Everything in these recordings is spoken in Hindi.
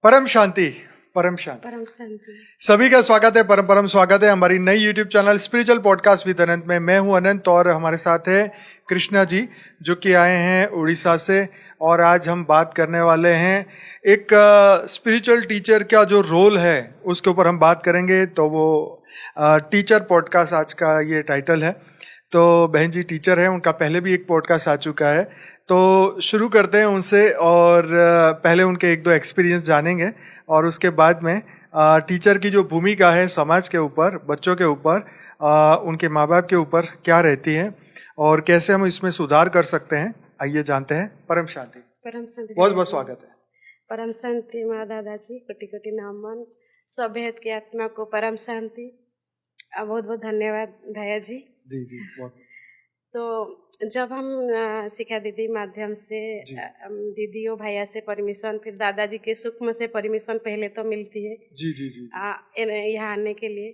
परम शांति। परम शांति। परम शांति। सभी का स्वागत है, परम परम स्वागत है हमारी नई YouTube channel spiritual podcast with Anant में। मैं हूं अनंत और हमारे साथ है कृष्णा जी, जो कि आए हैं उड़ीसा से। और आज हम बात करने वाले हैं एक स्पिरिचुअल टीचर का जो रोल है उसके ऊपर हम बात करेंगे। तो वो टीचर पॉडकास्ट आज का ये टाइटल है। तो बहन जी टीचर है, उनका पहले भी एक पॉडकास्ट आ चुका है। तो शुरू करते हैं उनसे और पहले उनके एक दो एक्सपीरियंस जानेंगे और उसके बाद में टीचर की जो भूमिका है समाज के ऊपर, बच्चों के ऊपर, उनके माँ बाप के ऊपर क्या रहती है और कैसे हम इसमें सुधार कर सकते हैं, आइए जानते हैं। परम शांति। परम शांति। बहुत बहुत स्वागत है। परम शांति माँ दादाजी, कोटि कोटि नमन। सब भेद की आत्मा को परम शांति। बहुत बहुत धन्यवाद भैया जी। जी जी बहुत। तो जब हम शिक्षा दीदी माध्यम से दीदियों भैया से परमिशन, फिर दादाजी के सूक्ष्म से परमिशन पहले तो मिलती है जी जी जी यहाँ आने के लिए।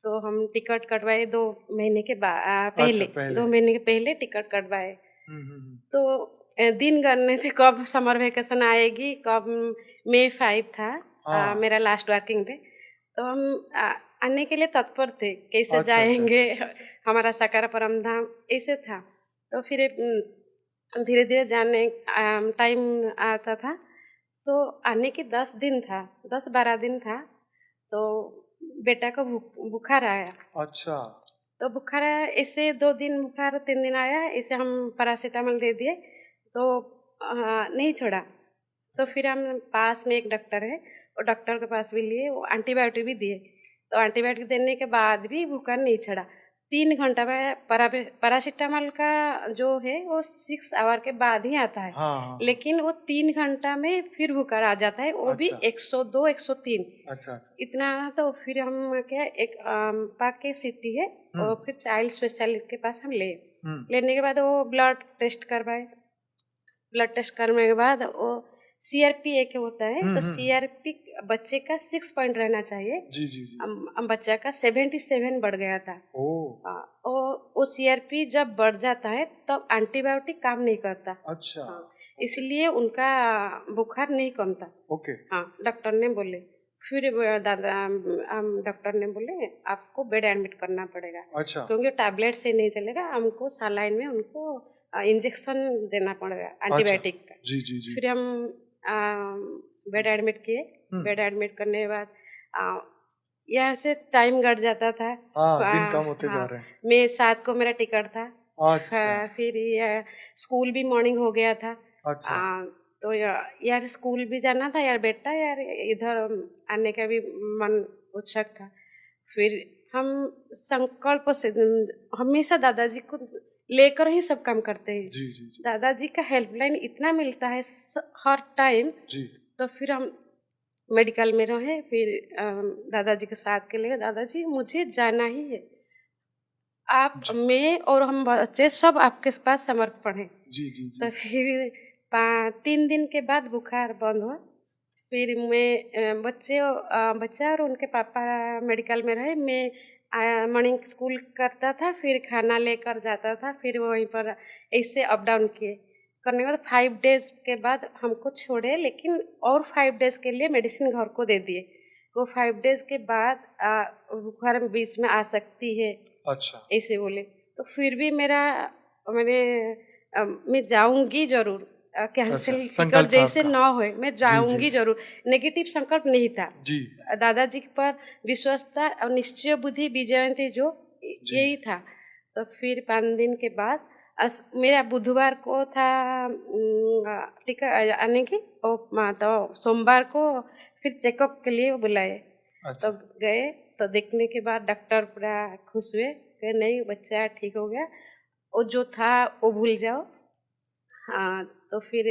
तो हम टिकट कटवाए 2 महीने के बाद, पहले 2 महीने के पहले टिकट कटवाए। तो दिन गणने थे कब समर वेकेशन आएगी, कब मई 5 था मेरा लास्ट वर्किंग डे। तो हम आने के लिए तत्पर थे, कैसे जाएंगे। हमारा साकार परम धाम ऐसे था। तो फिर धीरे धीरे जाने टाइम आता था। तो आने के 10 दिन था, 10-12 दिन था। तो बेटा को बुखार आया। अच्छा। तो बुखार आया, ऐसे 2 दिन बुखार, 3 दिन आया, ऐसे हम पैरासीटामोल दे दिए तो नहीं छोड़ा। तो फिर हम पास में एक डॉक्टर है, वो डॉक्टर के पास भी लिए, वो एंटीबायोटिक भी दिए। तो एंटीबायोटिक देने के बाद भी बुखार नहीं छोड़ा। 3 घंटा में पैरासीटामोल का जो है वो 6 आवर के बाद ही आता है। हाँ। लेकिन वो 3 घंटा में फिर बुखार आ जाता है, वो भी 102 103। अच्छा। इतना। तो फिर हम क्या, एक पाक के सिटी है और फिर चाइल्ड स्पेशलिस्ट के पास हम लेने के बाद वो ब्लड टेस्ट करवाए। ब्लड टेस्ट करने के बाद वो CRP एक होता है, तो CRP बच्चे का 6 पॉइंट रहना चाहिए। जी जी जी। बच्चा का 77 बढ़ गया था। वो CRP जब बढ़ जाता है तब एंटीबायोटिक काम नहीं करता। अच्छा। इसलिए उनका बुखार नहीं कमता। ओके। हाँ, डॉक्टर ने बोले। फिर डॉक्टर ने बोले आपको बेड एडमिट करना पड़ेगा। अच्छा। क्योंकि टैबलेट से नहीं चलेगा, हमको सलाइन में उनको इंजेक्शन देना पड़ेगा एंटीबायोटिक का। जी जी जी। फिर हम बेड एडमिट किए। बेड एडमिट करने के बाद यहाँ से टाइम घट जाता था। दिन कम होते जा रहे हैं। मैं 7 को मेरा टिकट था। अच्छा। फिर स्कूल भी मॉर्निंग हो गया था। अच्छा। तो यार स्कूल भी जाना था यार, बेटा यार इधर आने का भी मन उत्सुक था। फिर हम संकल्प से हमेशा दादाजी को लेकर ही सब काम करते हैं। जी जी जी। दादाजी का हेल्पलाइन इतना मिलता है हर टाइम जी। तो फिर हम मेडिकल में रहे। फिर दादाजी के साथ के लिए, दादाजी मुझे जाना ही है, आप मैं और हम बच्चे सब आपके पास समर्पण है। जी जी जी। तो फिर 3 दिन के बाद बुखार बंद हुआ। फिर मैं बच्चा और उनके पापा मेडिकल में रहे। मैं मॉर्निंग स्कूल करता था, फिर खाना लेकर जाता था, फिर वहीं पर ऐसे अप डाउन किए। करने के बाद 5 डेज के बाद हमको छोड़े, लेकिन और 5 डेज के लिए मेडिसिन घर को दे दिए। वो 5 डेज के बाद बुखार बीच में आ सकती है। अच्छा। ऐसे बोले। तो फिर भी मैं जाऊंगी जरूर, कैंसिल टिकट जैसे ना होए, मैं जाऊंगी जरूर। नेगेटिव संकल्प नहीं था जी। दादाजी पर विश्वास था और निश्चय बुद्धि विजयंती जो यही था। तो फिर 5 दिन के बाद मेरा बुधवार को था टिकट आने की, और तो सोमवार को फिर चेकअप के लिए बुलाए। अच्छा। तो गए, तो देखने के बाद डॉक्टर पूरा खुश हुए कि नहीं बच्चा ठीक हो गया, वो जो था वो भूल जाओ। हाँ, तो फिर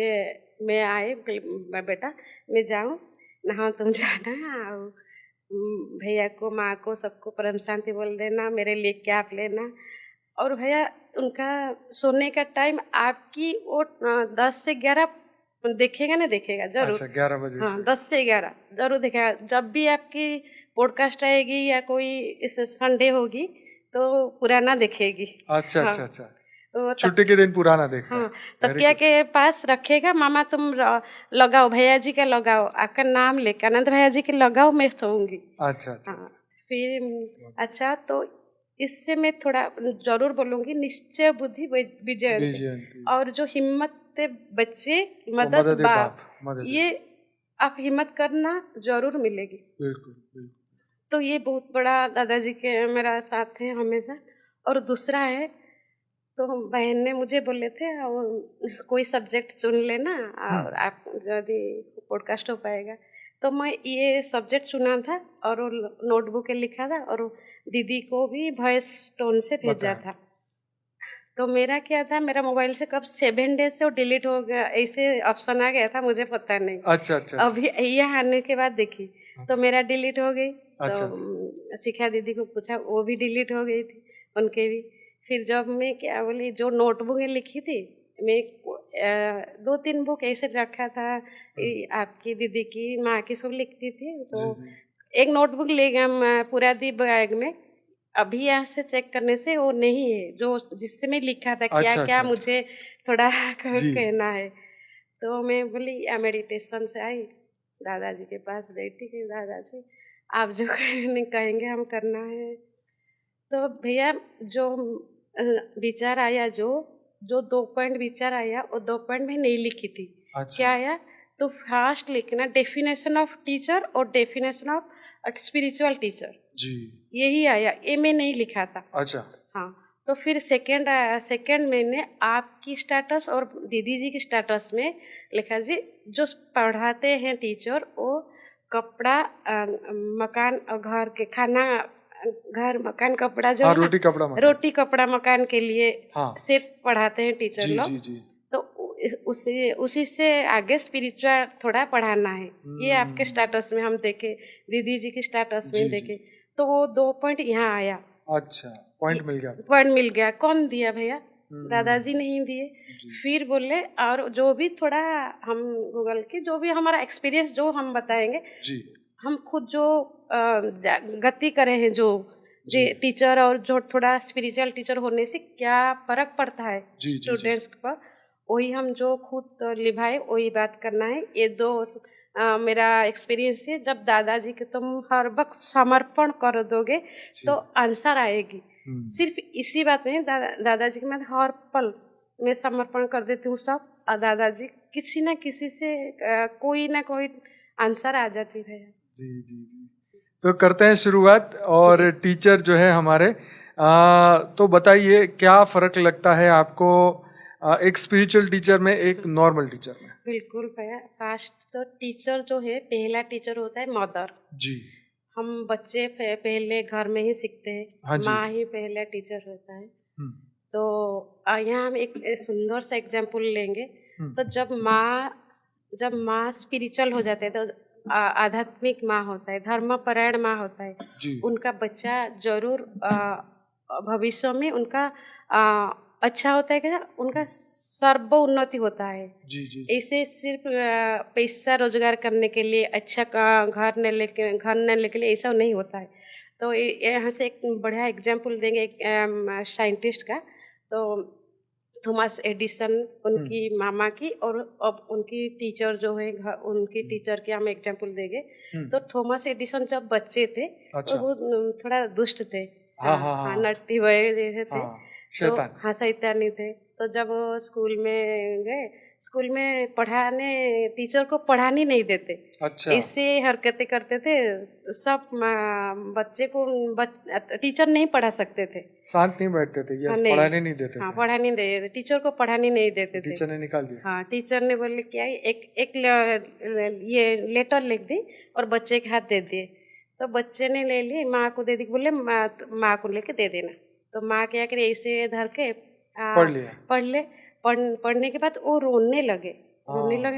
मैं आए, बेटा मैं जाऊँ नहा, तुम जाना और भैया को, माँ को, सबको परम शांति बोल देना, मेरे लिए कैप लेना। और भैया उनका सोने का टाइम आपकी वो 10 से 11 देखेगा ना, देखेगा जरूर। अच्छा, 11 बजे। हाँ, 10 से 11 जरूर देखेगा। जब भी आपकी पॉडकास्ट आएगी या कोई इस संडे होगी तो पुराना देखेगी। अच्छा। हाँ। अच्छा। वो छुट्टी के दिन पुराना देखता है। हाँ, तकिया के पास रखेगा, मामा तुम लगाओ, भैया जी का लगाओ, आपका नाम लेकर आनंद भैया जी के लगाओ, मैं सोऊंगी। अच्छा अच्छा। हाँ, फिर अच्छा, तो इससे मैं थोड़ा जरूर बोलूंगी, निश्चय बुद्धि विजयंती, और जो हिम्मत दे बच्चे मदद दे बाप, मदद दे। ये आप हिम्मत करना जरूर मिलेगी। बिल्कुल बिल्कुल। तो ये बहुत बड़ा दादाजी के मेरा साथ है हमेशा। और दूसरा है, तो बहन ने मुझे बोले थे कोई सब्जेक्ट चुन लेना और आप यदि पॉडकास्ट हो पाएगा, तो मैं ये सब्जेक्ट चुना था और नोटबुक में लिखा था और दीदी को भी वॉइस टोन से भेजा था। तो मेरा क्या था, मेरा मोबाइल से कब 7 डेज से वो डिलीट हो गया, ऐसे ऑप्शन आ गया था, मुझे पता नहीं। अच्छा अच्छा। अभी यहाँ आने के बाद देखी तो मेरा डिलीट हो गई। अच्छा, तो शिखा दीदी को पूछा, वो भी डिलीट हो गई थी, उनके भी। फिर जब मैं क्या बोली, जो नोटबुक में लिखी थी, मैं 2-3 बुक ऐसे रखा था, आपकी दीदी की, माँ की, सब लिखती थी। तो एक नोटबुक ले गया पूरा दी बैग में। अभी यहाँ से चेक करने से वो नहीं है जो जिससे मैं लिखा था, क्या अच्छा, क्या अच्छा, मुझे थोड़ा कहना है। तो मैं बोली, मेडिटेशन से आई, दादाजी के पास बैठी कि दादाजी आप जो कहेंगे हम करना है। तो भैया जो विचार आया, जो 2 पॉइंट विचार आया, वो 2 पॉइंट में नहीं लिखी थी। अच्छा। क्या आया, तो फास्ट लिखना, डेफिनेशन ऑफ टीचर और डेफिनेशन ऑफ स्पिरिचुअल टीचर, जी यही आया, ये मैं नहीं लिखा था। अच्छा। हाँ, तो फिर सेकंड मैंने आपकी स्टेटस और दीदी जी की स्टेटस में लिखा, जी जो पढ़ाते हैं टीचर, वो कपड़ा, मकान और घर के खाना, घर मकान कपड़ा जो है ना, रोटी कपड़ा मकान के लिए सिर्फ पढ़ाते हैं टीचर लोग। तो उसी से आगे स्पिरिचुअल थोड़ा पढ़ाना है, ये आपके स्टेटस में हम देखे, दीदी जी की स्टेटस में देखे। तो वो 2 पॉइंट यहाँ आया। अच्छा, पॉइंट मिल गया। कौन दिया भैया? दादाजी नहीं दिए। फिर बोले, और जो भी थोड़ा हम गूगल के, जो भी हमारा एक्सपीरियंस जो हम बताएंगे, हम खुद जो गति करे हैं, जो टीचर और जो थोड़ा स्पिरिचुअल टीचर होने से क्या फर्क पड़ता है स्टूडेंट्स पर, वही हम जो खुद निभाए, वही बात करना है। ये 2 मेरा एक्सपीरियंस है। जब दादाजी के तुम हर वक्त समर्पण कर दोगे तो आंसर आएगी। सिर्फ इसी बात नहीं, दादाजी के मैं हर पल मैं समर्पण कर देती हूँ सब, और दादाजी किसी न किसी से कोई ना कोई आंसर आ जाती है। जी जी जी। तो करते हैं शुरुआत। और टीचर जो है हमारे, तो बताइए क्या फर्क लगता है आपको एक स्पिरिचुअल टीचर में, एक नॉर्मल टीचर में? बिल्कुल भैया, फास्ट तो टीचर जो है, पहला टीचर होता है मदर जी। हम बच्चे पहले घर में ही सीखते हैं। हाँ, माँ ही पहला टीचर होता है। तो यहाँ हम एक सुंदर सा एग्जाम्पल लेंगे। तो जब माँ स्पिरिचुअल हो जाते हैं, तो आध्यात्मिक माँ होता है, धर्मपरायण माँ होता है, उनका बच्चा जरूर भविष्य में उनका अच्छा होता है, क्या उनका सर्व उन्नति होता है। जी जी। ऐसे सिर्फ पैसा रोजगार करने के लिए, अच्छा घर न लेने के लिए ऐसा नहीं होता है। तो यहाँ से एक बढ़िया एग्जाम्पल देंगे एक साइंटिस्ट का। तो थॉमस एडिसन, उनकी मामा की, और अब उनकी टीचर जो है, उनकी टीचर की हम एग्जाम्पल देंगे। तो थॉमस एडिसन जब बच्चे थे, तो वो थोड़ा दुष्ट थे, नट्टी वगैरह थे, तो शैतानी थे। तो जब वो स्कूल में गए, स्कूल में टीचर को पढ़ाने नहीं देते। अच्छा। ऐसे हरकतें करते थे, सब बच्चे को टीचर नहीं पढ़ा सकते थे, शांत नहीं बैठते थे, पढ़ाने नहीं देते। हाँ, पढ़ाने नहीं देते, टीचर को पढ़ाने नहीं देते थे। टीचर ने निकाल दिया। हाँ, टीचर ने बोले क्या, एक ये लेटर लिख दी और बच्चे के हाथ दे दिए। तो बच्चे ने ले ली, माँ को दे दी, बोले माँ को लेके दे देना। तो माँ क्या करे, ऐसे धर के पढ़ने के बाद वो रोने लगे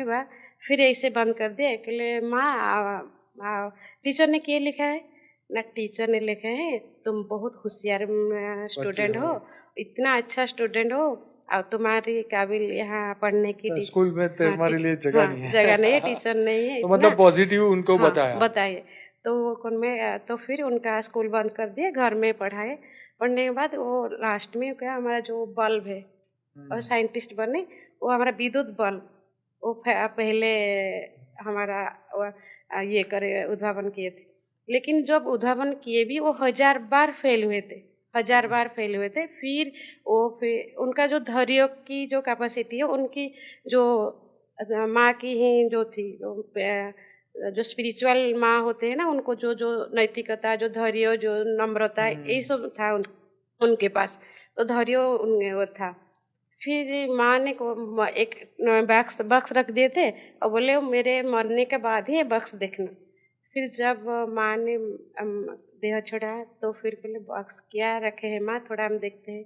बाद फिर ऐसे बंद कर दिया कि माँ टीचर ने क्या लिखा है ना, टीचर ने लिखा है तुम बहुत होशियार स्टूडेंट हो, इतना अच्छा स्टूडेंट हो, और तुम्हारी काबिल यहाँ पढ़ने की स्कूल में तुम्हारे लिए जगह नहीं है। जगह नहीं है, टीचर नहीं है। तो मतलब पॉजिटिव उनको बताइए। तो फिर उनका स्कूल बंद कर दिया, घर में पढ़ाए। पढ़ने के बाद वो लास्ट में क्या, हमारा जो बल्ब है, और साइंटिस्ट बने। वो हमारा विद्युत बल्ब वो पहले हमारा ये करे उद्भावन किए थे, लेकिन जब उद्भावन किए भी वो 1000 बार फेल हुए थे, 1000 बार फेल हुए थे। फिर उनका जो धैर्य की जो कैपेसिटी है, उनकी जो माँ की ही जो थी, जो स्पिरिचुअल माँ होते हैं ना, उनको जो जो नैतिकता, जो धैर्य, जो नम्रता, यही सब था उनके पास। तो धैर्य वो था। फिर माँ ने एक बक्स रख दिए थे और बोले मेरे मरने के बाद ही ये बक्स देखना। फिर जब माँ ने देह छोड़ा तो फिर बोले बक्स क्या रखे हैं माँ, थोड़ा हम देखते हैं।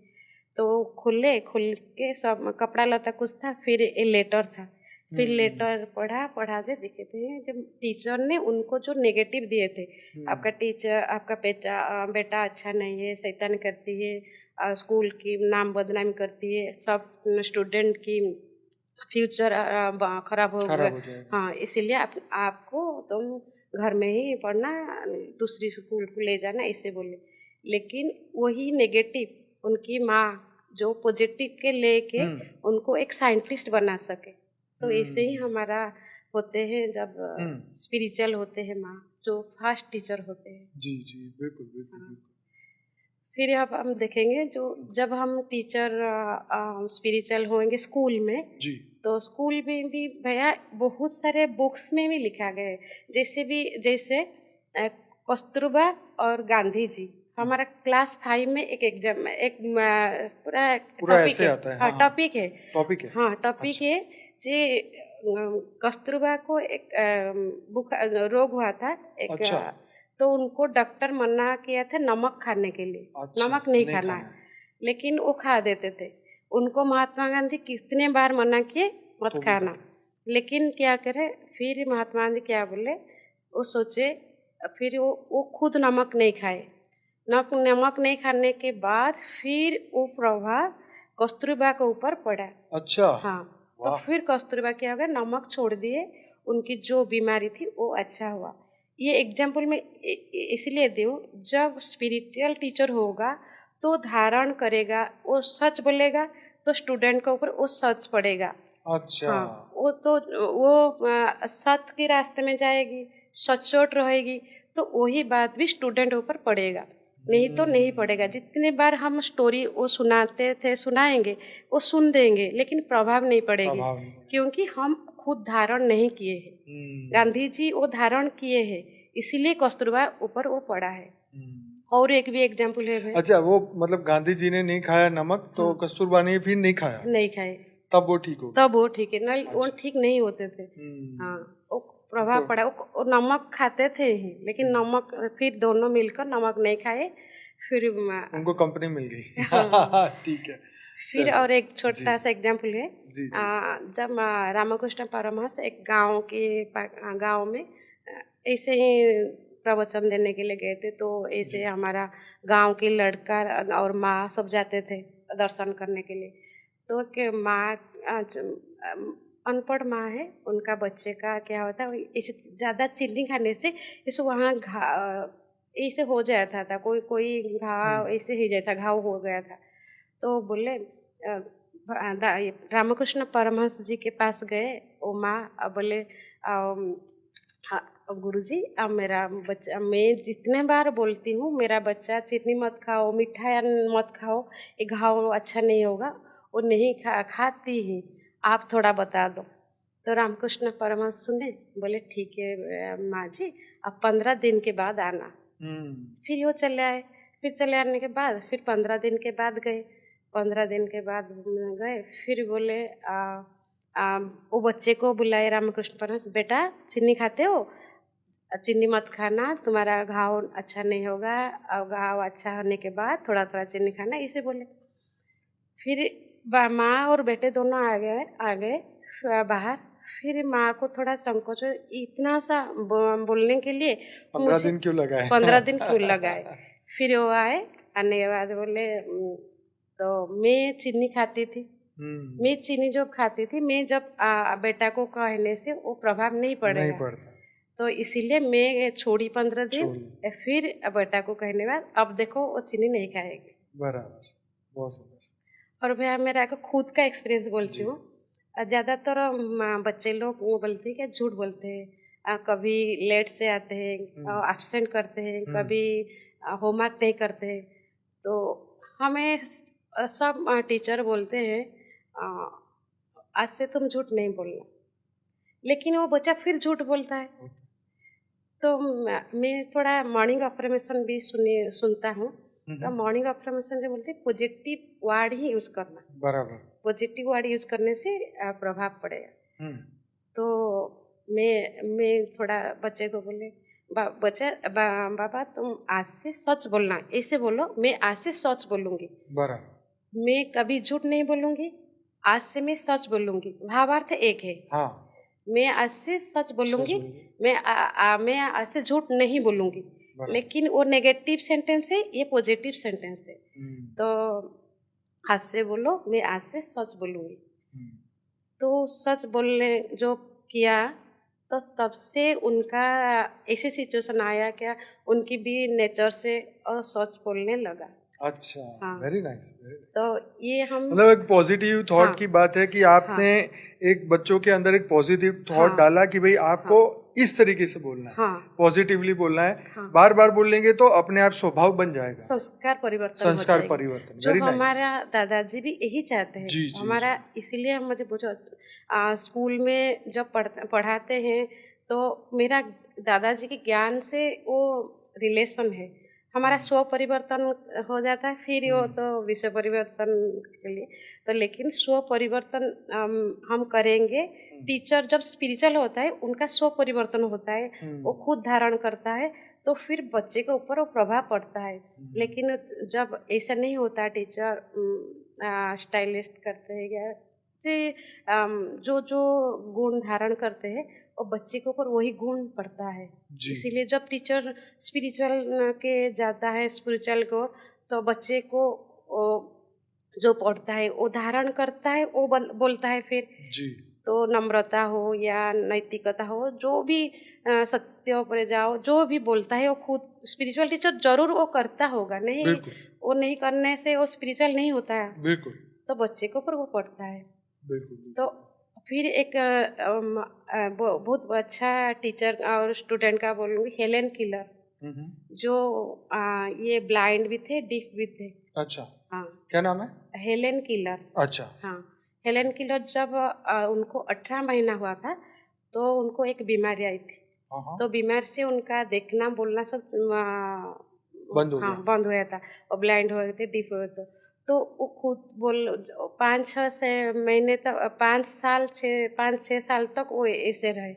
तो खुल के सब कपड़ा लता कुछ था, फिर ये लेटर था। फिर लेटर पढ़ा से दिखे थे जब टीचर ने उनको जो नेगेटिव दिए थे, आपका बेटा अच्छा नहीं है, शैतान करती है, स्कूल की नाम बदनामी करती है, सब स्टूडेंट की फ्यूचर खराब हो गया। हाँ, इसीलिए आपको तुम घर में ही पढ़ना, दूसरी स्कूल को ले जाना, इसे बोले। लेकिन वही नेगेटिव उनकी माँ जो पॉजिटिव के लेके उनको एक साइंटिस्ट बना सके। तो ऐसे ही हमारा होते हैं जब स्पिरिचुअल होते हैं माँ, जो फर्स्ट टीचर होते हैं। जी जी, बिल्कुल बिल्कुल। हाँ। फिर अब हम देखेंगे जो जब हम टीचर स्पिरिचुअल होंगे स्कूल में जी, तो स्कूल में भी भैया बहुत सारे बुक्स में भी लिखा गया है, जैसे कस्तूरबा और गांधी जी। हमारा क्लास 5 में एक एग्जाम में एक पूरा टॉपिक है। हाँ, टॉपिक है। हाँ, टॉपिक है जी। कस्तूरबा को एक रोग हुआ था एक। अच्छा। तो उनको डॉक्टर मना किया था नमक खाने के लिए। अच्छा, नमक नहीं खाना है, लेकिन वो खा देते थे। उनको महात्मा गांधी कितने बार मना किए मत खाना, लेकिन क्या करे, फिर महात्मा गांधी क्या बोले, वो सोचे, फिर वो खुद नमक नहीं खाए। नमक नहीं खाने के बाद फिर वो प्रभाव कस्तूरबा के ऊपर पड़ा। अच्छा। हाँ, तो फिर कस्तूरबा क्या हो गया, नमक छोड़ दिए, उनकी जो बीमारी थी वो अच्छा हुआ। ये एग्जाम्पल मैं इसलिए दूँ, जब स्पिरिचुअल टीचर होगा तो धारण करेगा, वो सच बोलेगा तो स्टूडेंट के ऊपर वो सच पड़ेगा। अच्छा। हाँ, वो सत्य के रास्ते में जाएगी, सचोट रहेगी, तो वही बात भी स्टूडेंट ऊपर पड़ेगा, नहीं तो नहीं पड़ेगा। जितने बार हम स्टोरी वो सुनाएंगे, वो सुन देंगे, लेकिन प्रभाव नहीं पड़ेगी, क्योंकि हम खुद धारण नहीं किए हैं। गांधी जी वो धारण किए हैं, इसीलिए कस्तूरबा ऊपर वो पड़ा है। और एक भी एग्जाम्पल है। अच्छा, वो मतलब गांधी जी ने नहीं खाया नमक, तो कस्तूरबा ने भी नहीं खाया, नहीं खाए, तब वो ठीक हो, तब वो ठीक है। नहीं, वो ठीक नहीं होते थे। हाँ, वो प्रभाव पड़ा। वो नमक खाते थे ही, लेकिन नमक फिर दोनों मिलकर नमक नहीं खाए, फिर उनको कंपनी मिल गई। हाँ। ठीक है। फिर और एक छोटा सा एग्जाम्पल है। जब रामकृष्ण परमहंस एक गांव में ऐसे ही प्रवचन देने के लिए गए थे, तो ऐसे हमारा गांव के लड़का और माँ सब जाते थे दर्शन करने के लिए। तो माँ अनपढ़ माँ है, उनका बच्चे का क्या होता है, ऐसे ज़्यादा चीनी खाने से इसे वहाँ ऐसे हो जाता था, कोई घाव ऐसे ही जाता, घाव हो गया था। तो बोले रामकृष्ण परमहंस जी के पास गए, वो माँ बोले गुरुजी, अब मेरा बच्चा, मैं जितने बार बोलती हूँ मेरा बच्चा चीनी मत खाओ, मिठाई मत खाओ, ये घाव अच्छा नहीं होगा, वो नहीं खाती ही, आप थोड़ा बता दो। तो रामकृष्ण परमहंस सुने, बोले ठीक है माँ जी, अब 15 दिन के बाद आना। फिर वो चले आए। फिर चले आने के बाद फिर 15 दिन के बाद गए। 15 दिन के बाद गए, फिर बोले वो बच्चे को बुलाए रामकृष्ण परमहंस, बेटा चीनी खाते हो, चीनी मत खाना, तुम्हारा घाव अच्छा नहीं होगा, और घाव अच्छा होने के बाद थोड़ा थोड़ा चीनी खाना, इसे बोले। फिर माँ और बेटे दोनों आ गए बाहर। फिर माँ को थोड़ा संकोच, इतना सा बोलने के लिए 15 दिन क्यों लगाए? 15 दिन क्यों लगाए? फिर वो आए, आने के बाद बोले तो मैं चीनी खाती थी, मैं चीनी जब खाती थी, मैं जब बेटा को कहने से वो प्रभाव नहीं पड़ेगा, तो इसीलिए मैं छोड़ी 15 दिन। फिर बेटा को कहने बाद अब देखो वो चीनी नहीं खाएगी। बराबर, बहुत सुंदर। और भैया मेरा एक खुद का एक्सपीरियंस बोलती हूँ। ज़्यादातर बच्चे लोग वो बोलते हैं कि झूठ बोलते हैं। कभी लेट से आते हैं, एब्सेंट करते हैं, कभी होमवर्क नहीं करते हैं। तो हमें सब टीचर बोलते हैं आज से तुम झूठ नहीं बोलना, लेकिन वो बच्चा फिर झूठ बोलता है। तो मैं थोड़ा मॉर्निंग अफर्मेशन भी सुनता हूँ। तो मॉर्निंग अफर्मेशन जो बोलते हैं पॉजिटिव वर्ड ही यूज करना, बराबर, पॉजिटिव वर्ड यूज करने से प्रभाव पड़ेगा। तो मैं थोड़ा बच्चे को बोले बाबा तुम आज से सच बोलना, ऐसे बोलो, मैं आज से सच बोलूंगी, बराबर, मैं कभी झूठ नहीं बोलूंगी, आज से मैं सच बोलूंगी। भावार्थ एक है। हाँ। मैं आज से सच बोलूंगी, मैं आज से झूठ नहीं बोलूंगी। लेकिन वो नेगेटिव सेंटेंस है, ये पॉजिटिव सेंटेंस है। तो आज से बोलो मैं आज से सच बोलूंगी। तो सच बोलने जो किया तो तब से उनका ऐसी सिचुएशन आया क्या उनकी भी नेचर से और सच बोलने लगा। अच्छा, वेरी नाइस। तो ये हम मतलब एक पॉजिटिव थॉट की बात है कि आपने एक बच्चों के अंदर एक पॉजिटिव थॉट डाला कि भाई आपको इस तरीके से बोलना है, पॉजिटिवली बोलना है। बार बार बोलेंगे तो अपने आप स्वभाव बन जाएगा, संस्कार परिवर्तन। जो हमारा दादाजी भी यही चाहते हैं। हमारा इसीलिए मुझे पूछो स्कूल में जब पढ़ाते हैं तो मेरा दादाजी के ज्ञान से वो रिलेशन है, हमारा स्व परिवर्तन हो जाता है, फिर वो तो विषय परिवर्तन के लिए तो, लेकिन स्व परिवर्तन हम करेंगे। टीचर जब स्पिरिचुअल होता है उनका स्व परिवर्तन होता है, वो खुद धारण करता है, तो फिर बच्चे के ऊपर वो प्रभाव पड़ता है। लेकिन जब ऐसा नहीं होता, टीचर स्टाइलिस्ट करते हैं या जो जो गुण धारण करते हैं और बच्चे के ऊपर वही गुण पड़ता है। इसीलिए जब टीचर स्पिरिचुअल के जाता है स्पिरिचुअल को, तो बच्चे को जो पढ़ता है वो धारण करता है, वो बोलता है फिर जी। तो नम्रता हो या नैतिकता हो, जो भी सत्य पर जाओ, जो भी बोलता है वो खुद स्पिरिचुअल टीचर जरूर वो करता होगा, नहीं वो नहीं करने से वो स्पिरिचुअल नहीं होता है। बिल्कुल। तो बच्चे के ऊपर वो पड़ता है। बिल्कुल। तो फिर एक बहुत अच्छा टीचर और स्टूडेंट का बोलूँगी, हेलेन किलर, जो ये ब्लाइंड भी थे, डीफ भी थे। अच्छा, हाँ। क्या नाम है? Helen killer. अच्छा, हाँ। हेलेन किलर जब उनको 18 महीना हुआ था तो उनको एक बीमारी आई थी। तो बीमारी से उनका देखना बोलना सब बंद हो गया। हाँ, बंद हो गया था और ब्लाइंड हो गए थे, डीफ हो गए थे। तो वो खुद बोल 5-6 महीने तक 5-6 साल तक वो ऐसे रहे।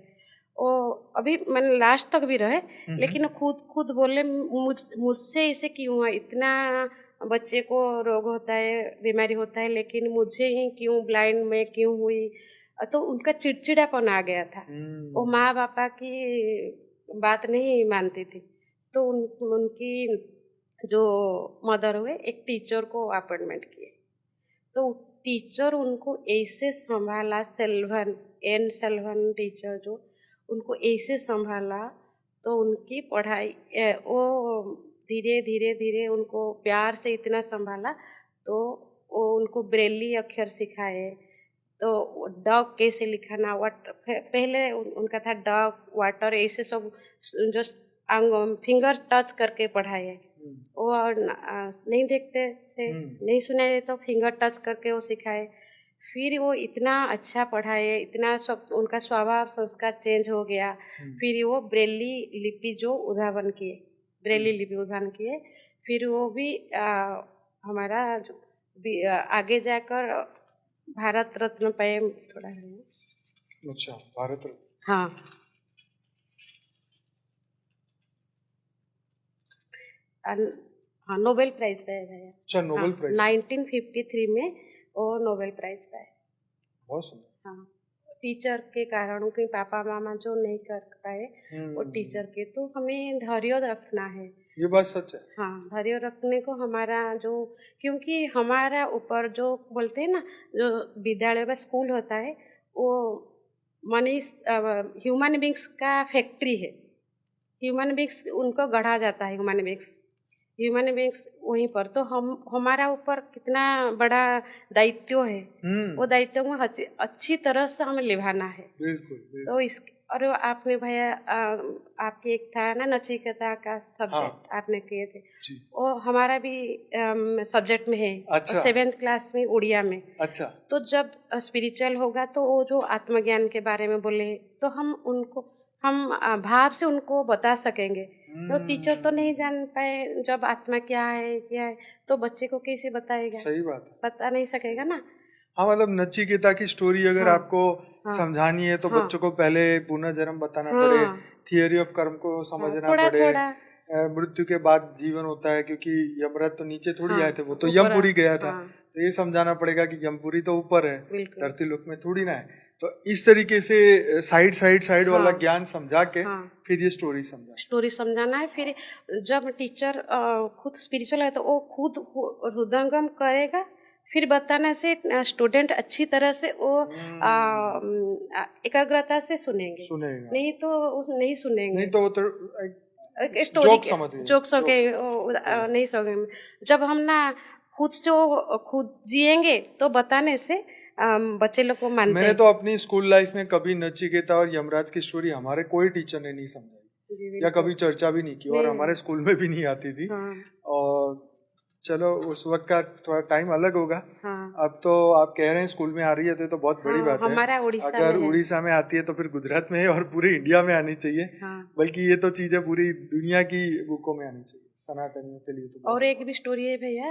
वो अभी मैंने लास्ट तक भी रहे, लेकिन खुद बोले मुझसे ऐसे क्यों हुआ, इतना बच्चे को रोग होता है, बीमारी होता है, लेकिन मुझे ही क्यों, ब्लाइंड में क्यों हुई। तो उनका चिड़चिड़ापन आ गया था। वो माँ बापा की बात नहीं मानती थी। तो उनकी जो मदर हुए एक टीचर को अपॉइंटमेंट किए, तो टीचर उनको ऐसे संभाला, सेल्वन टीचर जो उनको ऐसे संभाला, तो उनकी पढ़ाई वो धीरे धीरे धीरे उनको प्यार से इतना संभाला, तो वो उनको ब्रेली अक्षर सिखाए। तो डॉग कैसे लिखाना, पहले उनका था डॉग, वाटर, ऐसे सब जो फिंगर टच करके पढ़ाए। वो नहीं देखते थे, नहीं सुनाए तो फिंगर टच करके वो सिखाए। फिर वो इतना अच्छा पढ़ाए, इतना सब उनका स्वभाव संस्कार चेंज हो गया। फिर वो ब्रेली लिपि जो उद्भावन किए, ब्रेली लिपि उद्भावन किए। फिर वो भी हमारा आगे जाकर भारत रत्न पे थोड़ा है। अच्छा, भारत रत्न, हाँ। हाँ, नोबेल प्राइज पाया गया। अच्छा, नोबेल प्राइज 1953 में वो नोबेल प्राइज पाया। बहुत सुंदर। हाँ, टीचर के कारण, उनके पापा मामा जो नहीं कर पाए वो टीचर के, तो हमें धैर्य रखना है। ये बात सच है। हाँ, धैर्य रखने को हमारा जो, क्योंकि हमारा ऊपर जो बोलते हैं ना, जो विद्यालय का स्कूल होता है वो ह्यूमन बींग्स का फैक्ट्री है। ह्यूमन बींग्स उनको गढ़ा जाता है, ह्यूमन बींग्स ह्यूमन बींग्स वहीं पर, तो हम हमारा ऊपर कितना बड़ा दायित्व है, वो दायित्व को अच्छी तरह से हमें निभाना है। बिल्कुल। तो इस और आपने भैया आपके एक था ना नचिकेता का सब्जेक्ट आपने किए थे, वो हमारा भी सब्जेक्ट में है। अच्छा। 7th क्लास में उड़िया में। अच्छा। तो जब स्पिरिचुअल होगा तो वो जो आत्मज्ञान के बारे में बोले तो हम भाव से उनको बता सकेंगे। तो टीचर तो नहीं जान पाए जब आत्मा क्या है, तो बच्चे को कैसे बताएगा? सही बात है, बता नहीं सकेगा ना। हाँ, मतलब नचिकेता की स्टोरी अगर आपको समझानी है तो बच्चों को पहले पुनर्जन्म बताना पड़े, थियरी ऑफ कर्म को समझना पड़े, मृत्यु के बाद जीवन होता है, क्योंकि यमराज तो नीचे थोड़ी आए थे, वो तो यमपुरी गया था। तो ये समझाना पड़ेगा कि यमपुरी तो ऊपर है, धरती लोक में थोड़ी ना है। तो इस तरीके से साइड वाला ज्ञान समझा के फिर ये स्टोरी समझाना है। फिर जब टीचर खुद स्पिरिचुअल है तो वो खुद हृदयंगम करेगा, फिर बताने से स्टूडेंट अच्छी तरह से वो एकाग्रता से सुनेंगे। नहीं तो नहीं सुनेंगे, नहीं तो वो तो जोक सके नहीं सके। जब हम ना खुद जिएंगे तो बताने से बच्चे लोग को मानते हैं। मैंने तो अपनी स्कूल लाइफ में कभी नचिकेता और यमराज की स्टोरी हमारे कोई टीचर ने नहीं समझाई या कभी चर्चा भी नहीं की, और हमारे स्कूल में भी नहीं आती थी। और चलो उस वक्त का थोड़ा टाइम अलग होगा। अब तो आप कह रहे हैं स्कूल में आ रही है तो बहुत बड़ी बात है। हमारा अगर उड़ीसा में आती है तो फिर गुजरात में और पूरे इंडिया में आनी चाहिए। बल्कि ये तो चीजें पूरी दुनिया की बुकों में आनी चाहिए सनातनियों के लिए तो। और एक भी स्टोरी है भैया,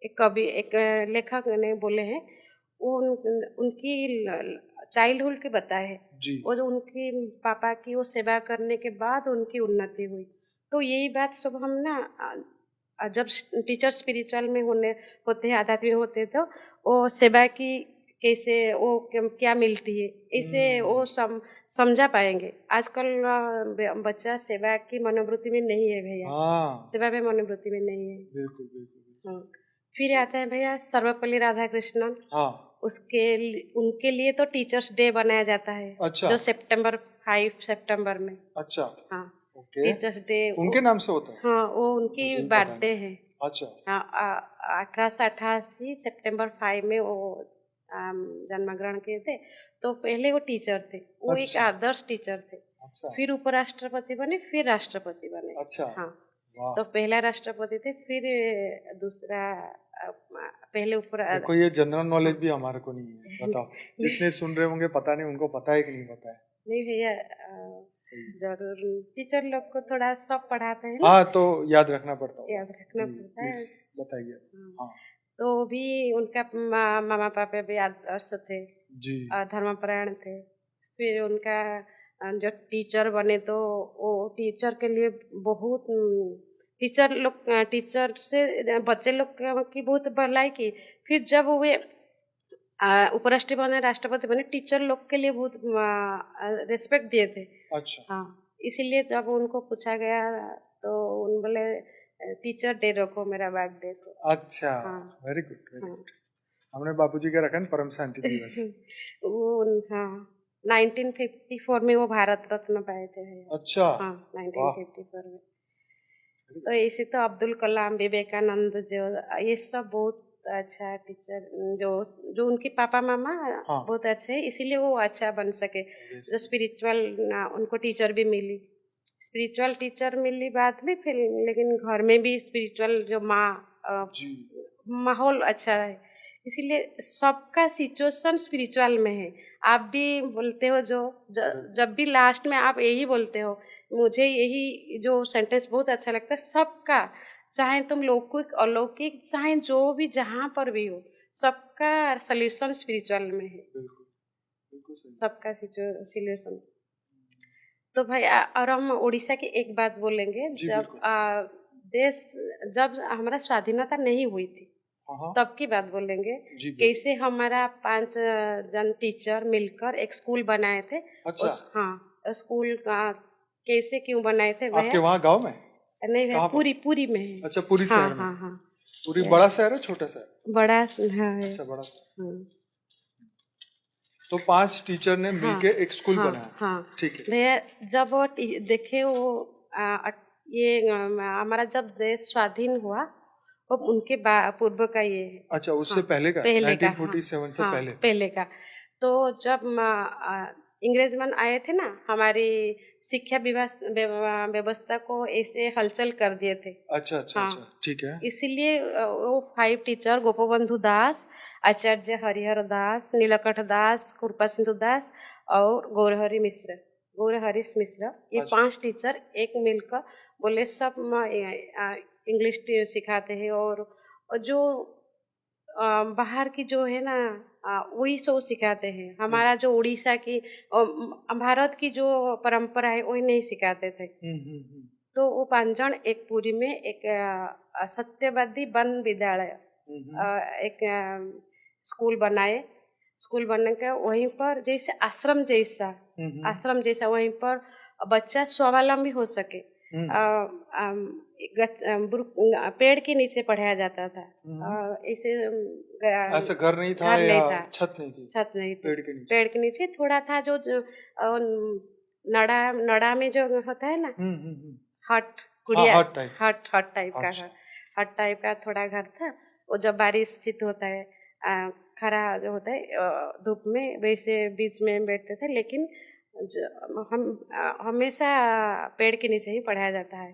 एक कवि, एक लेखक ने बोले हैं, उनकी चाइल्डहुड के बताए हैं, वो जो उनकी पापा की वो सेवा करने के बाद उनकी उन्नति हुई। तो यही बात सब हम ना जब टीचर स्पिरिचुअल में होते हैं, आध्यात्मिक होते हैं, तो वो सेवा की कैसे वो क्या मिलती है, इसे वो समझा पाएंगे। आजकल बच्चा सेवा की मनोवृत्ति में नहीं है भैया, सेवा में मनोवृत्ति में नहीं है। बिल्कुल। फिर आता है भैया सर्वपल्ली राधाकृष्णन। उनके लिए तो टीचर्स डे बनाया जाता है। अच्छा। जो 5 सितंबर में। अच्छा। हाँ, टीचर्स डे उनके नाम से होता है। हाँ, वो उनकी बर्थडे है। अच्छा। हाँ, 1888 सितंबर 5 में वो जन्म ग्रहण किए थे। तो पहले वो टीचर थे, वो एक आदर्श टीचर थे। अच्छा। फिर उपराष्ट्रपति बने, फिर राष्ट्रपति बने। अच्छा। हाँ, तो पहला राष्ट्रपति थे, फिर दूसरा पहले ऊपर। देखो ये जनरल नॉलेज भी हमारे को नहीं है, बताओ जितने सुन रहे होंगे पता नहीं उनको पता है कि नहीं पता है। नहीं भैया, जरूर टीचर लोग को थोड़ा सब पढ़ाते हैं। हाँ, तो याद रखना पड़ता है। बताइए। हाँ। तो भी उनका मामा पापा भी आदर्श थे जी, धर्मपरायण थे। फिर उनका जो टीचर बने तो वो टीचर के लिए बहुत टीचर से बच्चे लोग की बहुत भलाई की। फिर जब वे उपराष्ट्रपति बने, राष्ट्रपति बने, टीचर लोग के लिए बहुत रिस्पेक्ट दिए थे। अच्छा। हाँ, इसीलिए जब उनको पूछा गया तो उन बोले टीचर डे रखो मेरा बर्थडे को। अच्छा। हाँ, वेरी गुड। हमने बापूजी का रखा परम शांति दिवस। हाँ, 1954 में वो भारत रत्न पाए थे। अच्छा। हाँ, 1954 में। तो ऐसे तो अब्दुल कलाम, विवेकानंद, जो ये सब बहुत अच्छा टीचर, जो उनके पापा मामा बहुत अच्छे हैं, इसीलिए वो अच्छा बन सके। जो स्पिरिचुअल उनको टीचर भी मिली, स्पिरिचुअल टीचर मिली बाद में, फिर लेकिन घर में भी स्पिरिचुअल जो माहौल अच्छा है, इसीलिए सबका सिचुएशन स्पिरिचुअल में है। आप भी बोलते हो जब भी लास्ट में आप यही बोलते हो, मुझे यही जो सेंटेंस बहुत अच्छा लगता है, सबका, चाहे तुम लौकिक अलौकिक, चाहे जो भी जहाँ पर भी हो, सबका सॉल्यूशन स्पिरिचुअल में है। बिल्कुल सबका सॉल्यूशन। तो भाई, और हम उड़ीसा की एक बात बोलेंगे, जब हमारा स्वाधीनता नहीं हुई थी तब की बात बोलेंगे। कैसे हमारा 5 जन टीचर मिलकर एक स्कूल बनाए थे। अच्छा। हाँ, स्कूल कैसे क्यों बनाए थे? आपके वहाँ गांव में? नहीं, पूरी में है। अच्छा, पूरी शहर में। हाँ। पूरी बड़ा शहर है छोटा शहर? बड़ा है। अच्छा, बड़ा शहर। तो 5 टीचर ने मिलके एक स्कूल बनाया। हाँ, ठीक है भैया। जब वो देखे वो ये हमारा जब देश स्वाधीन हुआ वो उनके पूर्व का ये है। अच्छा, उससे पहले का, पहले का, 1947 से पहले। पहले का। तो जब अंग्रेजमन आए थे ना, हमारी शिक्षा व्यवस्था को ऐसे हलचल कर दिए थे। अच्छा अच्छा अच्छा, ठीक है। इसीलिए वो 5 टीचर गोपबंधु दास, आचार्य हरिहर दास, नीलकंठ दास, कृपा सिंधु दास और गौरहरि मिश्र, ये 5 टीचर एक मिलकर बोले सब इंग्लिश सिखाते हैं और जो बाहर की जो है ना वही सब सिखाते हैं। हमारा जो उड़ीसा की भारत की जो परंपरा है वही नहीं सिखाते थे। तो वो 5 जन एक पुरी में एक सत्यवादी वन विद्यालय एक स्कूल बनाए। स्कूल बनने के वहीं पर जैसे आश्रम जैसा वहीं पर बच्चा स्वावलंबी हो सके। पेड़ के नीचे पढ़ाया जाता था। ऐसा घर नहीं था या छत नहीं थी? पेड़ के नीचे थोड़ा था जो नड़ा में जो होता है ना, हट टाइप का थोड़ा घर था। वो जब बारिश स्थित होता है, खरा जो होता है धूप में, वैसे बीच में बैठते थे। लेकिन हम हमेशा पेड़ के नीचे ही पढ़ाया जाता है।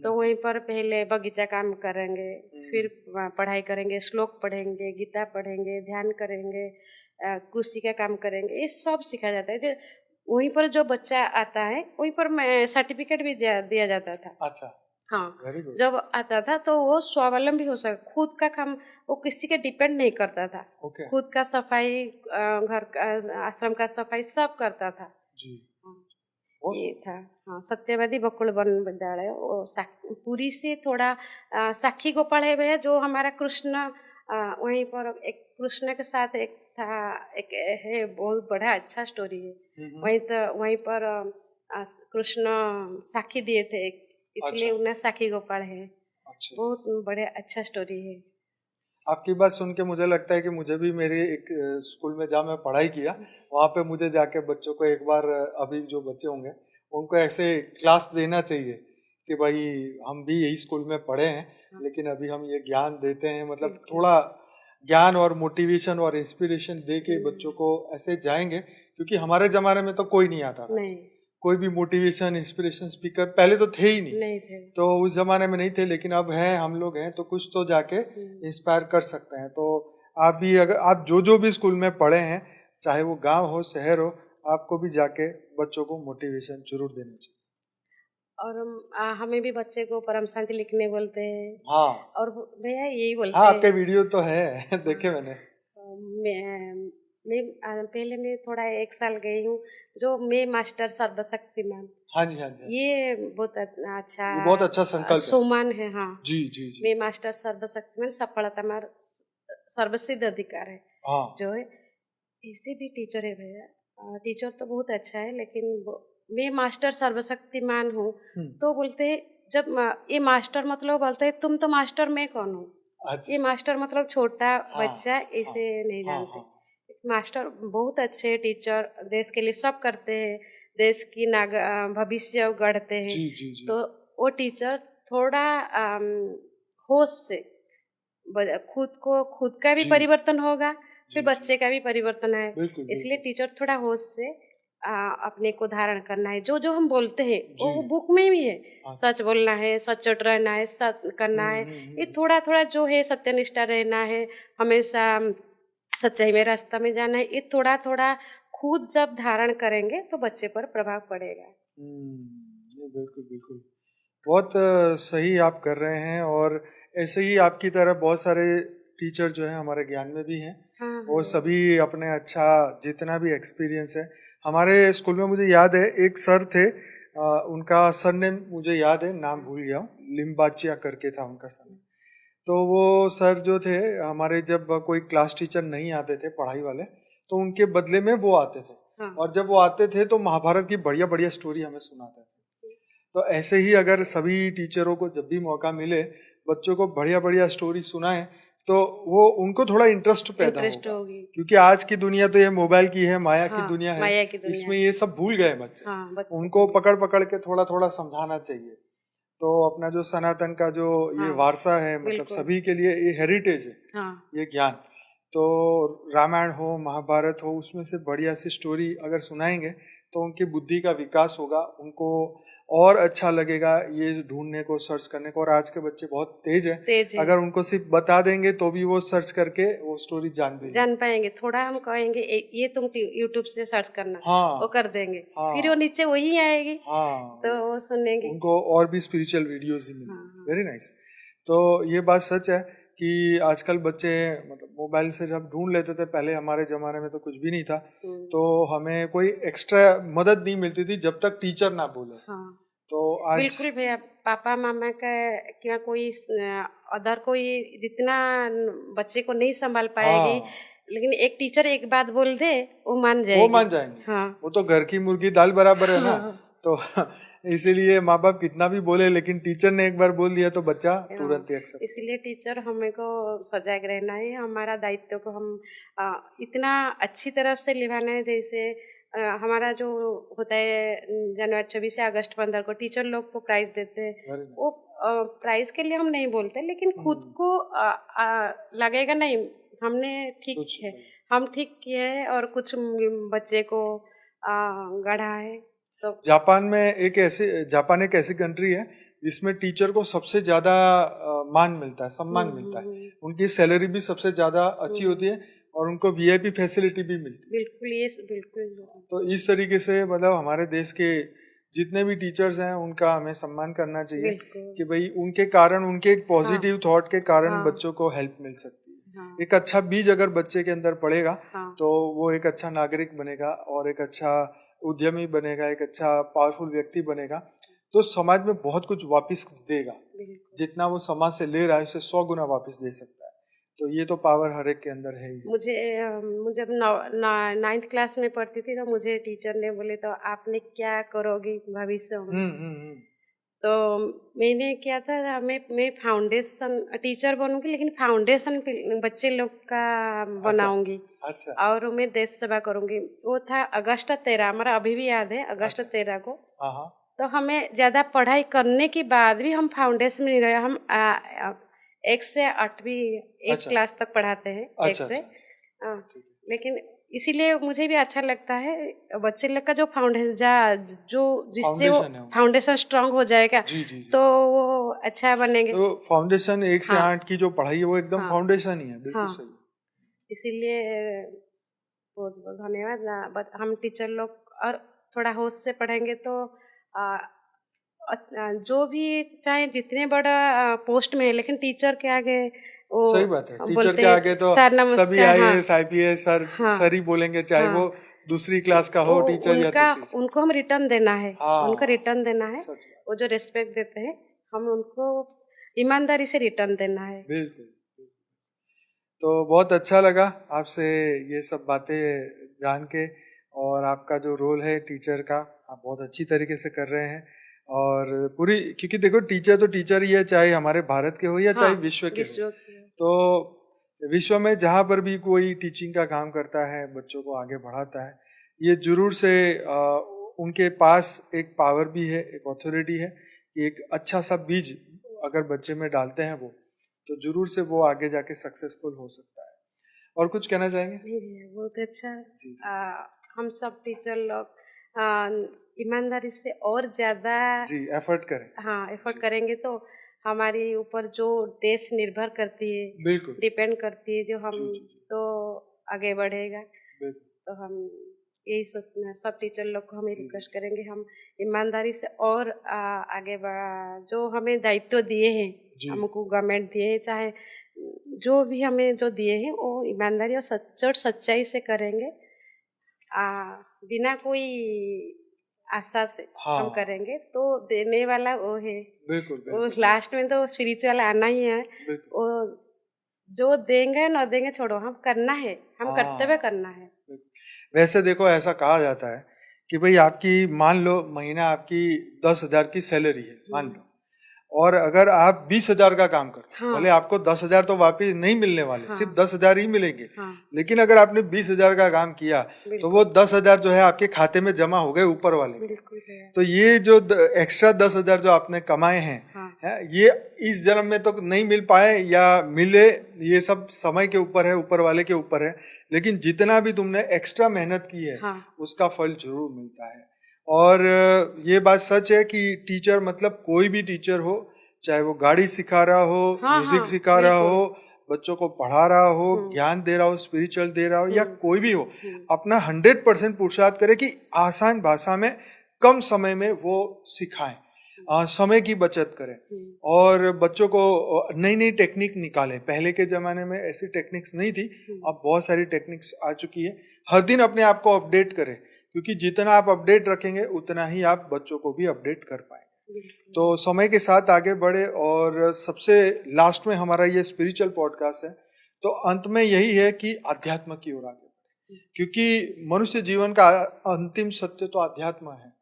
तो वहीं पर पहले बगीचा काम करेंगे, फिर पढ़ाई करेंगे, श्लोक पढ़ेंगे, गीता पढ़ेंगे, ध्यान करेंगे, कृषि का काम करेंगे, ये सब सिखाया जाता है। वहीं पर जो बच्चा आता है वहीं पर सर्टिफिकेट भी दिया जाता था। अच्छा, हाँ, जब आता था तो वो स्वावलंबी हो सके, खुद का काम, वो किसी के डिपेंड नहीं करता था। खुद का सफाई, घर का, आश्रम का सफाई सब करता था जी। ये था सत्यवादी बकुल वन विद्यालय। वो पुरी से थोड़ा साखी गोपाल है भैया, जो हमारा कृष्ण वहीं पर एक कृष्ण के साथ एक था, एक है बहुत बड़ा अच्छा स्टोरी है। वहीं पर कृष्ण साखी दिए थे, इसलिए उन्हें साखी गोपाल है। बहुत बड़े अच्छा स्टोरी है। आपकी बात सुन के मुझे लगता है कि मुझे भी मेरे एक स्कूल में जहाँ मैं पढ़ाई किया, वहाँ पे मुझे जाके बच्चों को एक बार, अभी जो बच्चे होंगे उनको ऐसे क्लास देना चाहिए कि भाई हम भी यही स्कूल में पढ़े हैं, लेकिन अभी हम ये ज्ञान देते हैं। मतलब थोड़ा ज्ञान और मोटिवेशन और इंस्पिरेशन दे के बच्चों को ऐसे जाएंगे, क्योंकि हमारे जमाने में तो कोई नहीं आता था। कोई भी मोटिवेशन इंस्पिरेशन स्पीकर पहले तो थे ही नहीं थे। तो उस जमाने में नहीं थे, लेकिन अब है, हम लोग हैं तो कुछ तो जाके इंस्पायर कर सकते हैं। तो आप भी, अगर आप जो भी स्कूल में पढ़े हैं, चाहे वो गांव हो शहर हो, आपको भी जाके बच्चों को मोटिवेशन जरूर देना चाहिए। और हमें भी बच्चे को परम शांति लिखने बोलते हैं। हाँ, और भैया यही बोलते हैं। हाँ, आपके वीडियो तो है देखे मैंने। मैं पहले मैं थोड़ा 1 साल गई हूँ, जो मैं मास्टर सर्वशक्तिमान। हाँ जी, हाँ जी, ये बहुत अच्छा संकल्प सुमन है। हाँ जी जी जी। मैं मास्टर सर्वशक्तिमान, सफलता मार सर्वसिद्ध अधिकार है। हाँ। जो है ऐसे भी टीचर है भैया, टीचर तो बहुत अच्छा है, लेकिन मैं मास्टर सर्वशक्तिमान हूँ। तो बोलते हैं, जब ये मास्टर मतलब बोलते हैं तुम तो मास्टर, मैं कौन हूँ? ये मास्टर मतलब छोटा बच्चा, ऐसे नहीं जानते। मास्टर बहुत अच्छे टीचर, देश के लिए सब करते हैं, देश की भविष्य गढ़ते हैं। जी, जी, जी। तो वो टीचर थोड़ा होश से खुद का भी परिवर्तन होगा, फिर बच्चे का भी परिवर्तन है। इसलिए टीचर थोड़ा होश से अपने को धारण करना है। जो हम बोलते हैं वो बुक में भी है। सच बोलना है, सचोट रहना है, सच करना है। ये थोड़ा जो है सत्यनिष्ठा रहना है, हमेशा सच्चाई में रास्ता में जाना है। ये थोड़ा खुद जब धारण करेंगे तो बच्चे पर प्रभाव पड़ेगा। बिल्कुल बिल्कुल, बहुत सही आप कर रहे हैं। और ऐसे ही आपकी तरह बहुत सारे टीचर जो है हमारे ज्ञान में भी हैं। वो सभी अपने अच्छा जितना भी एक्सपीरियंस है, हमारे स्कूल में मुझे याद है एक सर थे, उनका सरनेम मुझे याद है, नाम भूल गया हूँ, लिम्बाचिया करके था उनका सरनेम। तो वो सर जो थे हमारे, जब कोई क्लास टीचर नहीं आते थे पढ़ाई वाले, तो उनके बदले में वो आते थे। और जब वो आते थे तो महाभारत की बढ़िया बढ़िया स्टोरी हमें सुनाते थे। तो ऐसे ही अगर सभी टीचरों को जब भी मौका मिले, बच्चों को बढ़िया बढ़िया स्टोरी सुनाएं, तो वो उनको थोड़ा इंटरेस्ट पैदा होगा, क्योंकि आज की दुनिया तो ये मोबाइल की है, माया की दुनिया है, इसमें ये सब भूल गए बच्चे। उनको पकड़ पकड़ के थोड़ा थोड़ा समझाना चाहिए। तो अपना जो सनातन का जो ये वारसा है, मतलब सभी के लिए ये हेरिटेज है, ये ज्ञान। तो रामायण हो, महाभारत हो, उसमें से बढ़िया सी स्टोरी अगर सुनाएंगे तो उनकी बुद्धि का विकास होगा, उनको और अच्छा लगेगा ये ढूंढने को, सर्च करने को। और आज के बच्चे बहुत तेज है, अगर उनको सिर्फ बता देंगे तो भी वो सर्च करके वो स्टोरी जान पाएंगे। थोड़ा हम कहेंगे ये तुम यूट्यूब से सर्च करना, वो कर देंगे, फिर वो नीचे वही आएगी, तो वो सुनेंगे, उनको और भी स्पिरिचुअल वीडियोस ही मिलेंगे। Very nice. तो ये बात सच है कि आजकल बच्चे मतलब मोबाइल से जब ढूंढ लेते थे, पहले हमारे जमाने में तो कुछ भी नहीं था, तो हमें कोई एक्स्ट्रा मदद नहीं मिलती थी जब तक टीचर ना बोले। तो आज बिल्कुल भैया, पापा मामा का क्या कोई अदर कोई जितना बच्चे को नहीं संभाल पाएगी, लेकिन एक टीचर एक बात बोल दे वो मान जाएंगे। वो तो घर की मुर्गी दाल बराबर है ना। तो इसीलिए माँ बाप कितना भी बोले, लेकिन टीचर ने एक बार बोल दिया तो बच्चा तुरंत ही एक्सेप्ट। इसलिए टीचर हमें को सजग रहना है, हमारा दायित्व को हम इतना अच्छी तरफ से निभाना है। जैसे हमारा जो होता है जनवरी 26 या अगस्त 15 को टीचर लोग को प्राइज देते हैं, वो प्राइज के लिए हम नहीं बोलते, लेकिन खुद को लगेगा नहीं हमने ठीक है, हम ठीक किए हैं और कुछ बच्चे को गढ़ा है। तो जापान एक ऐसी कंट्री है जिसमें टीचर को सबसे ज्यादा मान मिलता है, सम्मान मिलता है, उनकी सैलरी भी सबसे ज्यादा अच्छी होती है और उनको वीआईपी फैसिलिटी भी मिलती है। बिल्कुल। तो इस तरीके से मतलब हमारे देश के जितने भी टीचर्स हैं उनका हमें सम्मान करना चाहिए कि भाई उनके कारण, उनके एक पॉजिटिव थॉट के कारण बच्चों को हेल्प मिल सकती है। एक अच्छा बीज अगर बच्चे के अंदर पड़ेगा तो वो एक अच्छा नागरिक बनेगा और एक अच्छा उद्यमी बनेगा, एक अच्छा पावरफुल व्यक्ति बनेगा, तो समाज में बहुत कुछ वापस देगा। जितना वो समाज से ले रहा है उसे 100 गुना वापस दे सकता है। तो ये तो पावर हर एक के अंदर है ही। मुझे जब 9th क्लास में पढ़ती थी तो मुझे टीचर ने बोले तो आपने क्या करोगी भविष्य में। तो मैंने क्या था, मैं फाउंडेशन टीचर बनूंगी, लेकिन फाउंडेशन बच्चे लोग का बनाऊंगी। अच्छा। और मैं देश सेवा करूंगी। वो था अगस्त 13, हमारा अभी भी याद है, अगस्त 13 को। तो हमें ज्यादा पढ़ाई करने के बाद भी हम फाउंडेशन में नहीं रहे, हम 1 से 8वीं 1 क्लास तक पढ़ाते हैं। 1 से लेकिन इसीलिए मुझे भी अच्छा लगता है बच्चे लोग का जो जिससे वो फाउंडेशन स्ट्रांग हो जाएगा तो वो अच्छा बनेंगे। तो फाउंडेशन 1 से 8 की जो पढ़ाई है वो एकदम फाउंडेशन ही है। बिल्कुल सही। इसीलिए बहुत बहुत धन्यवाद। हम टीचर लोग और थोड़ा होश से पढ़ेंगे तो जो भी चाहे जितने बड़ा पोस्ट में है, लेकिन टीचर के आगे सही बात है, टीचर के आगे तो सभी आईएएस आईपीएस सर ही बोलेंगे, चाहे वो दूसरी क्लास का हो टीचर या तीसरी। उनको हम रिटर्न देना है, उनको रिटर्न देना है। वो जो रिस्पेक्ट देते हैं हम उनको ईमानदारी से रिटर्न देना है। बिल्कुल। तो बहुत अच्छा लगा आपसे ये सब बातें जान के, और आपका जो रोल है टीचर का आप बहुत अच्छी तरीके से कर रहे हैं। और पूरी, क्योंकि देखो टीचर तो टीचर ही है, चाहे हमारे भारत के हो या चाहे विश्व के हो। तो विश्व में जहाँ पर भी कोई टीचिंग का काम करता है, बच्चों को आगे बढ़ाता है, ये जरूर से उनके पास एक पावर भी है, एक अथॉरिटी है कि एक अच्छा सा बीज अगर बच्चे में डालते हैं वो, तो जरूर से वो आगे जाके सक्सेसफुल हो सकता है। और कुछ कहना चाहेंगे? बहुत अच्छा। हम सब टीचर लोग ईमानदारी से और ज्यादा एफर्ट करें। एफर्ट करेंगे तो हमारे ऊपर जो देश निर्भर करती है, बिल्कुल डिपेंड करती है, जो हम तो आगे बढ़ेगा। तो हम यही सोचते हैं, सब टीचर लोग को हम रिक्वेस्ट करेंगे, हम ईमानदारी से और आगे बढ़ा, जो हमें दायित्व दिए हैं, हमको गवर्नमेंट दिए हैं, चाहे जो भी हमें जो दिए हैं वो ईमानदारी और सच्चाई से करेंगे, बिना कोई आशा से हम करेंगे तो देने वाला वो है। बिल्कुल। वो लास्ट में तो स्पिरिचुअल आना ही है। वो जो देंगे न देंगे छोड़ो, हम करना है, हम कर्तव्य करना है। वैसे देखो ऐसा कहा जाता है कि भाई आपकी मान लो महीना आपकी 10,000 की सैलरी है मान लो, और अगर आप 20,000 का काम करो, हाँ। भले आपको 10,000 तो वापिस नहीं मिलने वाले, हाँ। सिर्फ 10,000 ही मिलेंगे, हाँ। लेकिन अगर आपने 20,000 का काम किया तो वो 10,000 जो है आपके खाते में जमा हो गए ऊपर वाले। तो ये जो एक्स्ट्रा 10,000 जो आपने कमाए हैं, हाँ। ये इस जन्म में तो नहीं मिल पाए या मिले, ये सब समय के ऊपर है, ऊपर वाले के ऊपर है, लेकिन जितना भी तुमने एक्स्ट्रा मेहनत की है, हाँ। उसका फल जरूर मिलता है। और ये बात सच है कि टीचर मतलब कोई भी टीचर हो, चाहे वो गाड़ी सिखा रहा हो, म्यूजिक सिखा रहा हो, बच्चों को पढ़ा रहा हो, ज्ञान दे रहा हो, स्पिरिचुअल दे रहा हो, या कोई भी हो, अपना 100% पुरुषार्थ करे कि आसान भाषा में कम समय में वो सिखाएं, समय की बचत करें और बच्चों को नई नई टेक्निक निकालें। पहले के जमाने में ऐसी टेक्निक्स नहीं थी, अब बहुत सारी टेक्निक्स आ चुकी है। हर दिन अपने आप को अपडेट करें, क्योंकि जितना आप अपडेट रखेंगे उतना ही आप बच्चों को भी अपडेट कर पाएंगे। तो समय के साथ आगे बढ़े। और सबसे लास्ट में हमारा ये स्पिरिचुअल पॉडकास्ट है, तो अंत में यही है कि अध्यात्म की ओर आगे बढ़े, क्योंकि मनुष्य जीवन का अंतिम सत्य तो अध्यात्म है,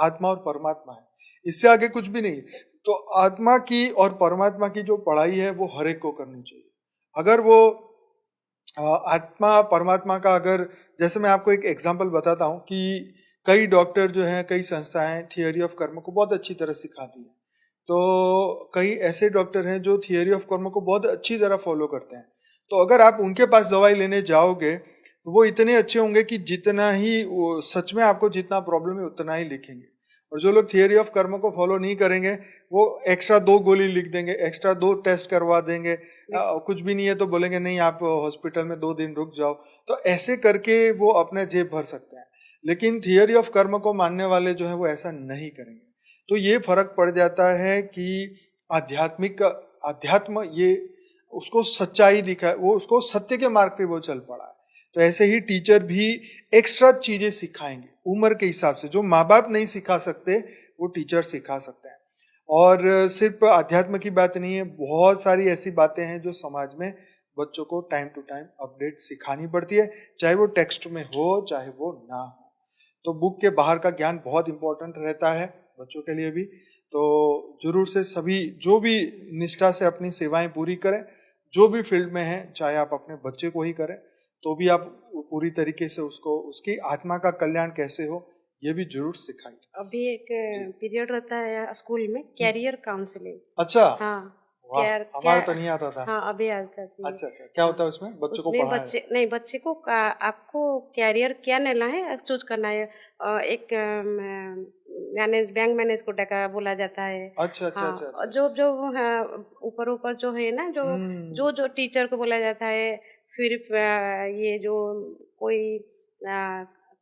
आत्मा और परमात्मा है, इससे आगे कुछ भी नहीं। तो आत्मा की और परमात्मा की जो पढ़ाई है वो हर एक को करनी चाहिए। अगर वो आत्मा परमात्मा का, अगर जैसे मैं आपको एक एग्जांपल बताता हूँ कि कई डॉक्टर जो हैं, कई संस्थाएं थियोरी ऑफ कर्म को बहुत अच्छी तरह सिखाती हैं, तो कई ऐसे डॉक्टर हैं जो थियोरी ऑफ कर्म को बहुत अच्छी तरह फॉलो करते हैं। तो अगर आप उनके पास दवाई लेने जाओगे तो वो इतने अच्छे होंगे कि जितना ही वो सच में आपको जितना प्रॉब्लम है उतना ही लिखेंगे। और जो लोग थियोरी ऑफ कर्म को फॉलो नहीं करेंगे वो एक्स्ट्रा 2 गोली लिख देंगे, एक्स्ट्रा 2 टेस्ट करवा देंगे, कुछ भी नहीं है तो बोलेंगे नहीं आप हॉस्पिटल में 2 दिन रुक जाओ। तो ऐसे करके वो अपने जेब भर सकते हैं, लेकिन थियोरी ऑफ कर्म को मानने वाले जो है वो ऐसा नहीं करेंगे। तो ये फर्क पड़ जाता है कि अध्यात्म ये उसको सच्चाई दिखा, वो उसको सत्य के मार्ग पे वो चल पड़ा है। तो ऐसे ही टीचर भी एक्स्ट्रा चीजें सिखाएंगे उम्र के हिसाब से, जो माँ बाप नहीं सिखा सकते वो टीचर सिखा सकते हैं। और सिर्फ अध्यात्म की बात नहीं है, बहुत सारी ऐसी बातें हैं जो समाज में बच्चों को टाइम टू टाइम अपडेट सिखानी पड़ती है, चाहे वो टेक्स्ट में हो चाहे वो ना हो। तो बुक के बाहर का ज्ञान बहुत इंपॉर्टेंट रहता है बच्चों के लिए भी। तो जरूर से सभी जो भी निष्ठा से अपनी सेवाएं पूरी करें, जो भी फील्ड में है, चाहे आप अपने बच्चे को ही करें तो भी आप पूरी तरीके से उसको, उसकी आत्मा का कल्याण कैसे हो ये भी जरूर सिखाइए। अभी एक पीरियड रहता है स्कूल में, कैरियर काउंसलिंग। अच्छा, हाँ, हमारा तो नहीं आता था। हाँ, अभी आता है। अच्छा, क्या होता है उसमें? बच्चों को पढ़ाना? बच्चे को आपको कैरियर क्या लेना है चूज करना है। एक बैंक मैनेज कोटा का बोला जाता है। अच्छा। जो ऊपर जो है ना, जो टीचर को बोला जाता है, फिर ये जो कोई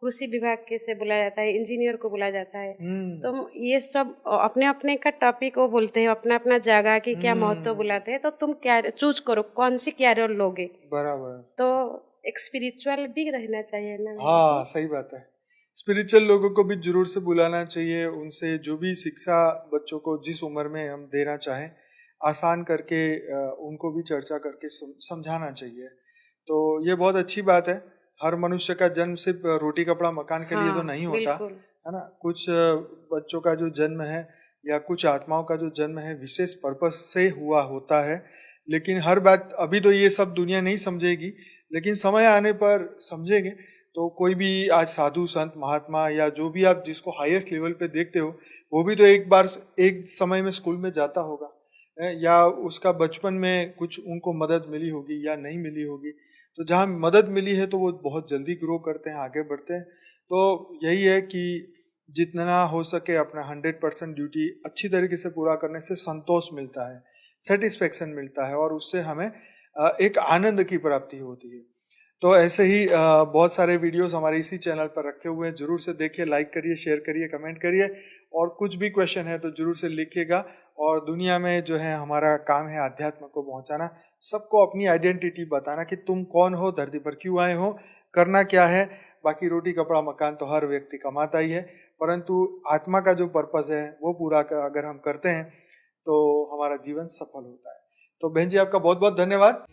कृषि विभाग के से बोला जाता है, इंजीनियर को बोला जाता है। तो ये सब अपने अपने का टॉपिक वो बोलते हैं, अपना अपना जगह की क्या महत्व बुलाते हैं। तो तुम क्या चूज करो, कौन सी कैरियर लोगे। बराबर। तो एक स्पिरिचुअल भी रहना चाहिए ना। हाँ, सही बात है। स्पिरिचुअल लोगों को भी जरूर से बुलाना चाहिए, उनसे जो भी शिक्षा बच्चों को जिस उम्र में हम देना चाहें आसान करके उनको भी चर्चा करके समझाना चाहिए। तो ये बहुत अच्छी बात है। हर मनुष्य का जन्म सिर्फ रोटी कपड़ा मकान के लिए तो नहीं होता है ना। कुछ बच्चों का जो जन्म है या कुछ आत्माओं का जो जन्म है विशेष पर्पस से हुआ होता है। लेकिन हर बात अभी तो ये सब दुनिया नहीं समझेगी, लेकिन समय आने पर समझेंगे। तो कोई भी आज साधु संत महात्मा या जो भी आप जिसको हाईएस्ट लेवल पे देखते हो, वो भी तो एक समय में स्कूल में जाता होगा, या उसका बचपन में कुछ उनको मदद मिली होगी या नहीं मिली होगी। तो जहाँ मदद मिली है तो वो बहुत जल्दी ग्रो करते हैं, आगे बढ़ते हैं। तो यही है कि जितना हो सके अपना 100% ड्यूटी अच्छी तरीके से पूरा करने से संतोष मिलता है, सेटिस्फेक्शन मिलता है, और उससे हमें एक आनंद की प्राप्ति होती है। तो ऐसे ही बहुत सारे वीडियोस हमारे इसी चैनल पर रखे हुए हैं, जरूर से देखिए, लाइक करिए, शेयर करिए, कमेंट करिए, और कुछ भी क्वेश्चन है तो जरूर से लिखिएगा। और दुनिया में जो है हमारा काम है अध्यात्म को पहुंचाना, सबको अपनी आइडेंटिटी बताना कि तुम कौन हो, धरती पर क्यों आए हो, करना क्या है। बाकी रोटी कपड़ा मकान तो हर व्यक्ति कमाता ही है, परंतु आत्मा का जो पर्पस है वो पूरा अगर हम करते हैं तो हमारा जीवन सफल होता है। तो बहन जी आपका बहुत बहुत धन्यवाद।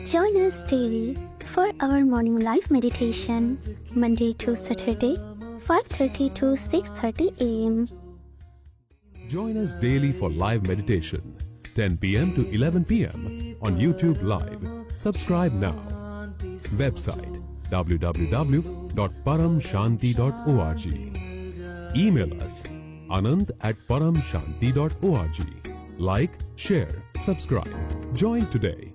Join us daily for our morning live meditation, Monday to Saturday, 5:30 to 6:30 a.m. Join us daily for live meditation, 10 p.m. to 11 p.m. on YouTube Live. Subscribe now. Website www.paramshanti.org. Email us anand@paramshanti.org. Like, share, subscribe. Join today.